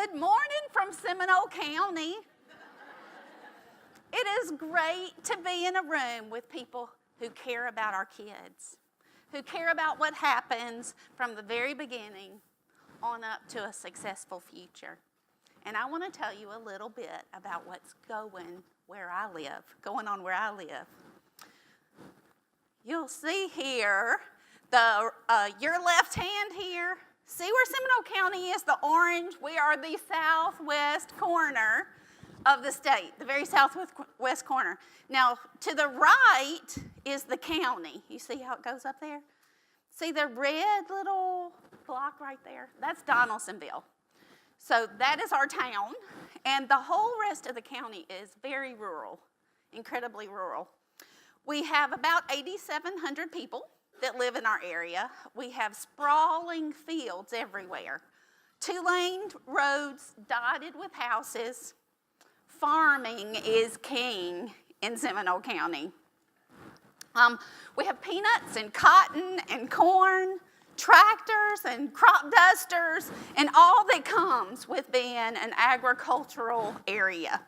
Good morning from Seminole County. It is great to be in a room with people who care about our kids, who care about what happens from the very beginning on up to a successful future. And I want to tell you a little bit about what's going on where I live. You'll see here, your left hand here, see where Seminole County is, the orange? We are the southwest corner of the state, the very southwest corner. Now, to the right is the county. You see how it goes up there? See the red little block right there? That's Donaldsonville. So that is our town, and the whole rest of the county is very rural, incredibly rural. We have about 8,700 people that live in our area. We have sprawling fields everywhere, 2-lane roads dotted with houses. Farming is king in Seminole County. We have peanuts and cotton and corn, tractors and crop dusters, and all that comes with being an agricultural area.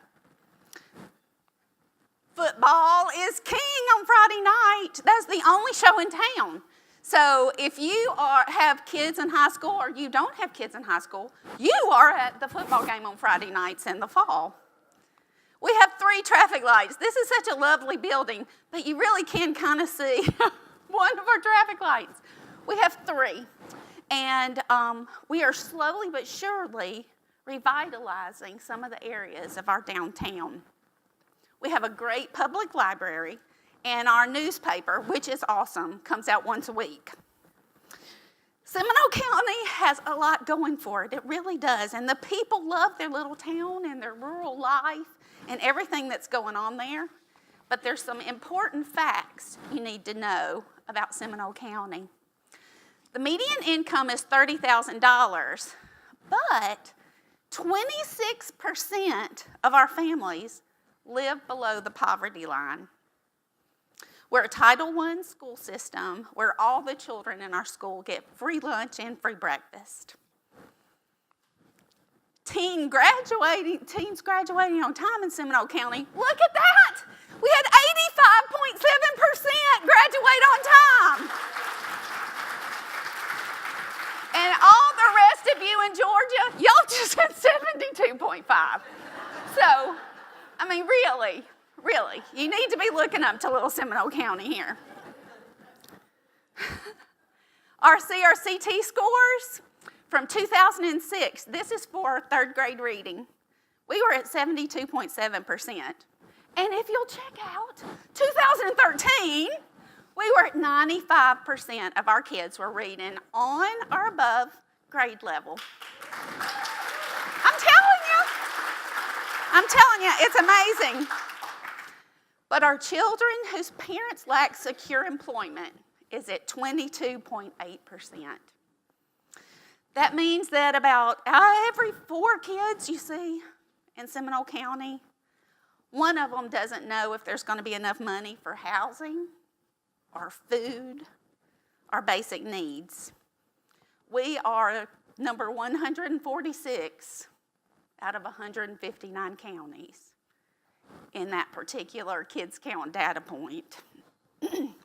Football is king on Friday night. That's the only show in town. So if you have kids in high school or you don't have kids in high school, you are at the football game on Friday nights in the fall. We have 3 traffic lights. This is such a lovely building, but you really can kind of see one of our traffic lights. We have 3, and we are slowly but surely revitalizing some of the areas of our downtown. We have a great public library, and our newspaper, which is awesome, comes out once a week. Seminole County has a lot going for it. It really does, and the people love their little town and their rural life and everything that's going on there. But there's some important facts you need to know about Seminole County. The median income is $30,000, but 26% of our families live below the poverty line. We're a Title I school system where all the children in our school get free lunch and free breakfast. Teens graduating on time in Seminole County. Look at that! We had 85.7% graduate on time. And all the rest of you in Georgia, y'all just had 72.5. So, I mean, really, you need to be looking up to little Seminole County here. Our CRCT scores from 2006, this is for 3rd grade reading. We were at 72.7%. And if you'll check out 2013, we were at 95% of our kids were reading on or above grade level. I'm telling you, it's amazing. But our children whose parents lack secure employment is at 22.8%. That means that about every 4 kids you see in Seminole County, one of them doesn't know if there's going to be enough money for housing or food or basic needs. We are number 146 out of 159 counties in that particular kids count data point.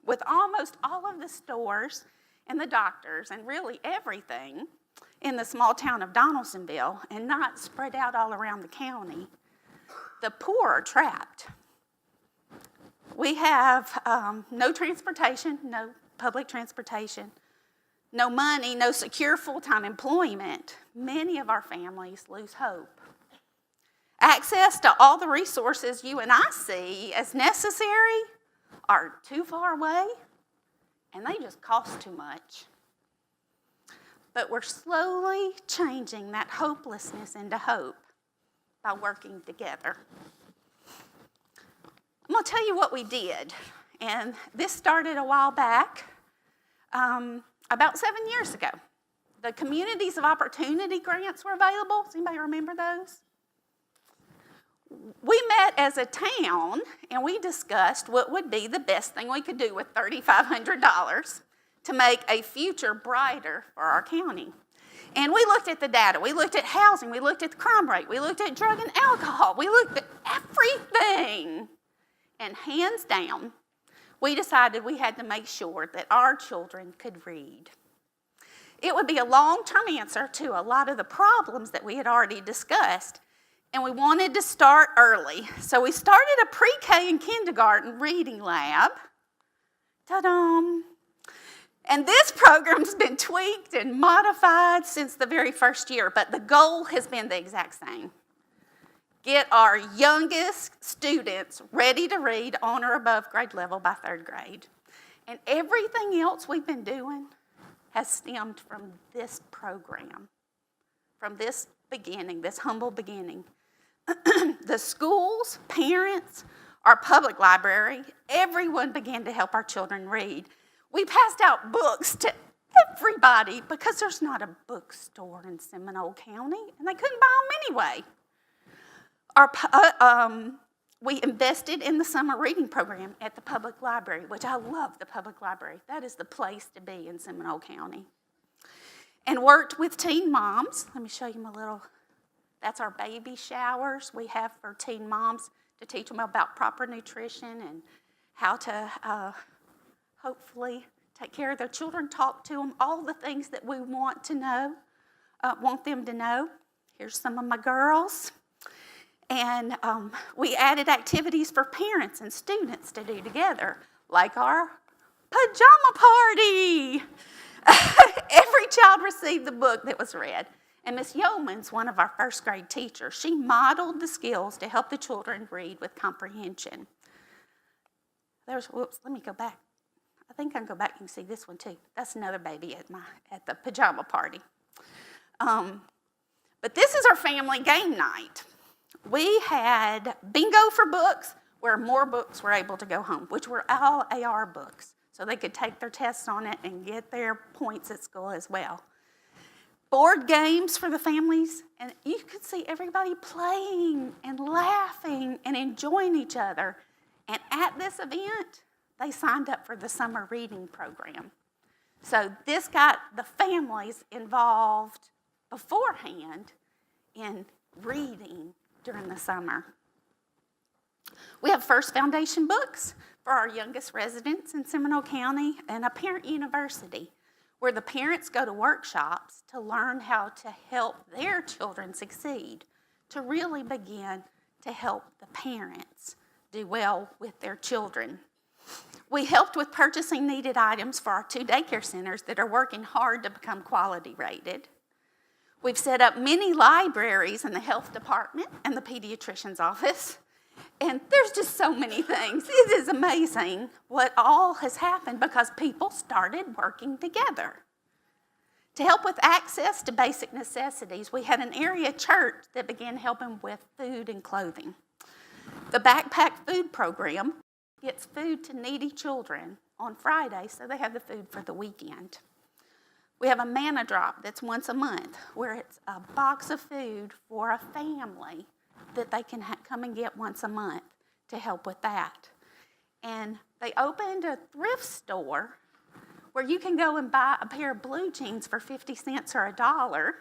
With almost all of the stores and the doctors and really everything in the small town of Donaldsonville and not spread out all around the county, the poor are trapped. We have no transportation, no public transportation, no money, no secure full-time employment. Many of our families lose hope. Access to all the resources you and I see as necessary are too far away, and they just cost too much. But we're slowly changing that hopelessness into hope by working together. I'm going to tell you what we did, and this started a while back, about 7 years ago. The Communities of Opportunity grants were available. Does anybody remember those? We met as a town, and we discussed what would be the best thing we could do with $3,500 to make a future brighter for our county. And we looked at the data. We looked at housing. We looked at the crime rate. We looked at drug and alcohol. We looked at everything. And hands down, we decided we had to make sure that our children could read. It would be a long-term answer to a lot of the problems that we had already discussed, and we wanted to start early. So we started a pre-K and kindergarten reading lab. Ta-da! And this program's been tweaked and modified since the very first year, but the goal has been the exact same. Get our youngest students ready to read on or above grade level by 3rd grade. And everything else we've been doing has stemmed from this program, from this beginning, this humble beginning. The schools, parents, our public library, everyone began to help our children read. We passed out books to everybody because there's not a bookstore in Seminole County, and they couldn't buy them anyway. We invested in the summer reading program at the public library, which I love the public library. That is the place to be in Seminole County. And worked with teen moms. Let me show you my little, that's our baby showers we have for teen moms to teach them about proper nutrition and how to hopefully take care of their children, talk to them, all the things that we want to know, want them to know. Here's some of my girls. And we added activities for parents and students to do together, like our pajama party. Every child received the book that was read. And Miss Yeoman's one of our 1st grade teachers. She modeled the skills to help the children read with comprehension. Let me go back. I think I can go back and see this one too. That's another baby at the pajama party. But this is our family game night. We had bingo for books, where more books were able to go home, which were all AR books, so they could take their tests on it and get their points at school as well. Board games for the families, and you could see everybody playing and laughing and enjoying each other. And at this event, they signed up for the summer reading program. So this got the families involved beforehand in reading during the summer. We have First Foundation books for our youngest residents in Seminole County, and a parent university where the parents go to workshops to learn how to help their children succeed, to really begin to help the parents do well with their children. We helped with purchasing needed items for our 2 daycare centers that are working hard to become quality rated. We've set up many libraries in the health department and the pediatrician's office. And there's just so many things. It is amazing what all has happened because people started working together. To help with access to basic necessities, we had an area church that began helping with food and clothing. The Backpack Food Program gets food to needy children on Friday so they have the food for the weekend. We have a Manna Drop that's once a month where it's a box of food for a family that they can come and get once a month to help with that. And they opened a thrift store where you can go and buy a pair of blue jeans for 50 cents or $1,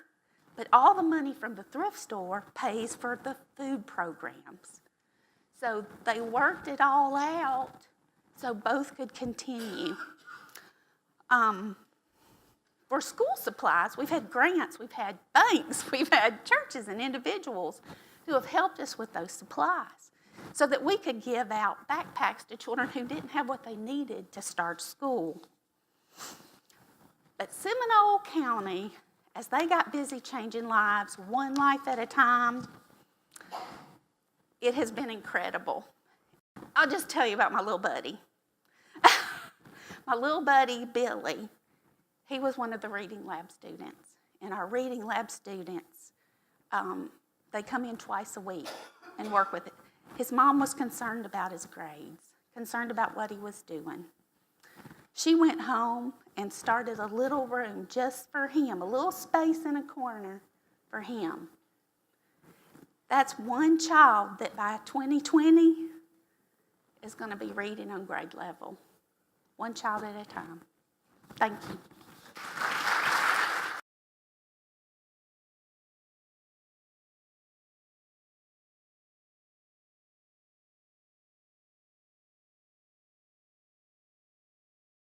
but all the money from the thrift store pays for the food programs. So they worked it all out so both could continue. For school supplies, we've had grants, we've had banks, we've had churches and individuals who have helped us with those supplies so that we could give out backpacks to children who didn't have what they needed to start school. But Seminole County, as they got busy changing lives, one life at a time, it has been incredible. I'll just tell you about my little buddy. My little buddy, Billy, he was one of the reading lab students. And our reading lab students, they come in twice a week and work with it. His mom was concerned about his grades, concerned about what he was doing. She went home and started a little room just for him, a little space in a corner for him. That's one child that by 2020 is going to be reading on grade level. One child at a time. Thank you.